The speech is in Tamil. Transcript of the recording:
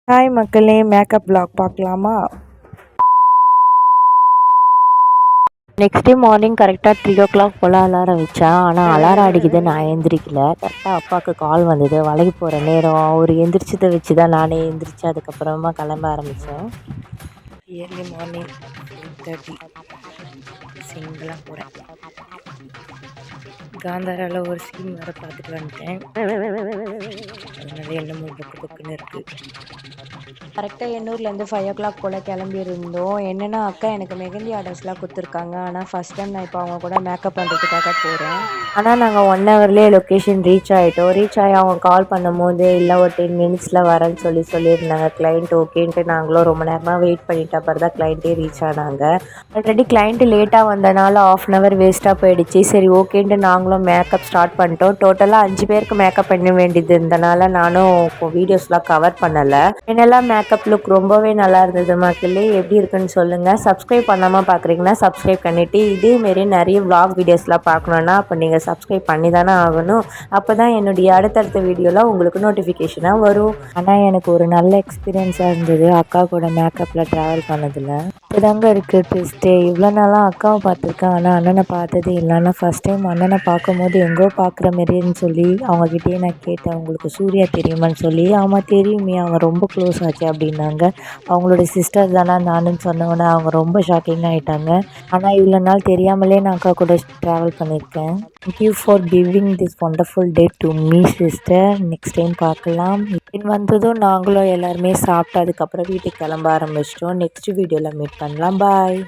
ஹாய் மக்களே, மேக்கப் vlog பார்க்கலாமா? நெக்ஸ்ட் டே மார்னிங் கரெக்டாக 3 o'clock போல் அலாரம் வச்சேன். ஆனால் அலாரம் அடிக்குது, நான் எழுந்திரிக்கல. கரெக்டாக அப்பாவுக்கு கால் வந்தது, வளைக்கு போகிற நேரம். அவர் எந்திரிச்சதை வச்சு தான் நானே எந்திரிச்சு அதுக்கப்புறமா கிளம்ப ஆரம்பித்தேன். இயர்லி மார்னிங் 8:30 சிங்கிளாக போகிறேன். காந்தாராவில் ஒரு சீன் வேறு பார்த்துட்டு வந்துட்டேன். அதனால என்னமோ பக்குன்னு இருக்குது. கரெக்டாக எண்ணூர்லேருந்து 5 o'clock போல் கிளம்பியிருந்தோம். என்னென்னா அக்கா எனக்கு மெஹந்தி ஆர்டர்ஸ்லாம் கொடுத்துருக்காங்க. ஆனால் ஃபஸ்ட் டைம் நான் இப்போ அவங்க கூட மேக்கப் பண்ணுறதுக்காக போகிறேன். ஆனால் நாங்கள் 1 hourலேயே லொக்கேஷன் ரீச் ஆகிட்டோம். ரீச் ஆகி அவங்க கால் பண்ணும்போது இல்லை ஒரு 10 minutesல வரேன்னு சொல்லியிருந்தாங்க. கிளைண்ட் ஓகேன்ட்டு நாங்களும் ரொம்ப நேரமாக வெயிட் பண்ணிட்டு அப்புறம் தான் கிளைண்ட்டே ரீச் ஆனாங்க. ஆல்ரெடி கிளைண்ட்டு லேட்டாக வந்தனால 1/2 hour வேஸ்ட்டாக போயிடுச்சு. சரி ஓகேன்ட்டு நாங்களும் மேக்கப் ஸ்டார்ட் பண்ணிட்டோம். டோட்டலாக 5 பேருக்கு மேக்கப் பண்ண வேண்டியது இருந்தனால நானும் வீடியோஸ்லாம் கவர் பண்ணலை. என்னெல்லாம் மேக்கப் லுக் ரொம்பவே நல்லா இருந்தது மக்களே. எப்படி இருக்குன்னு சொல்லுங்கள். சப்ஸ்கிரைப் பண்ணாமல் பார்க்குறீங்கன்னா சப்ஸ்கிரைப் பண்ணிவிட்டு இதேமாரி நிறைய vlog வீடியோஸ்லாம் பார்க்கணுன்னா அப்போ நீங்கள் சப்ஸ்கிரைப் பண்ணி தானே ஆகணும். அப்போ தான் என்னுடைய அடுத்தடுத்த வீடியோலாம் உங்களுக்கு நோட்டிஃபிகேஷனாக வரும். ஆனால் எனக்கு ஒரு நல்ல எக்ஸ்பீரியன்ஸாக இருந்தது அக்கா கூட மேக்கப்பில் ட்ராவல் பண்ணதில். இப்போதாங்க இருக்குது ட்விஸ்ட்டே. இவ்வளோ நாளாக அக்காவை பார்த்துருக்கேன், ஆனால் அண்ணனை பார்த்ததே இல்லை. ஆனால் ஃபஸ்ட் டைம் அண்ணனை பார்க்கும்போது எங்கோ பார்க்குற மாரின்னு சொல்லி அவங்கக்கிட்டே நான் கேட்டேன், உங்களுக்கு சூர்யா தெரியுமான்னு சொல்லி. ஆமாம் தெரியுமே, அவங்க ரொம்ப க்ளோஸ் ஆச்சு அப்படின்னாங்க. அவங்களோட சிஸ்டர் தானே நானுன்னு சொன்னோன்னே அவங்க ரொம்ப ஷாக்கிங் ஆகிட்டாங்க. ஆனால் இவ்வளோ நாள் தெரியாமலே நான் அக்கா கூட ட்ராவல் பண்ணியிருக்கேன். Thank you for giving this wonderful day to me sister. Next time பார்க்கலாம். வந்ததும் நாங்களும் எல்லாருமே சாப்பிட்டு அதுக்கப்புறம் வீட்டுக்கு கிளம்ப ஆரம்பிச்சிட்டோம். நெக்ஸ்ட் வீடியோவில் மீட் பண்ணலாம். பாய்.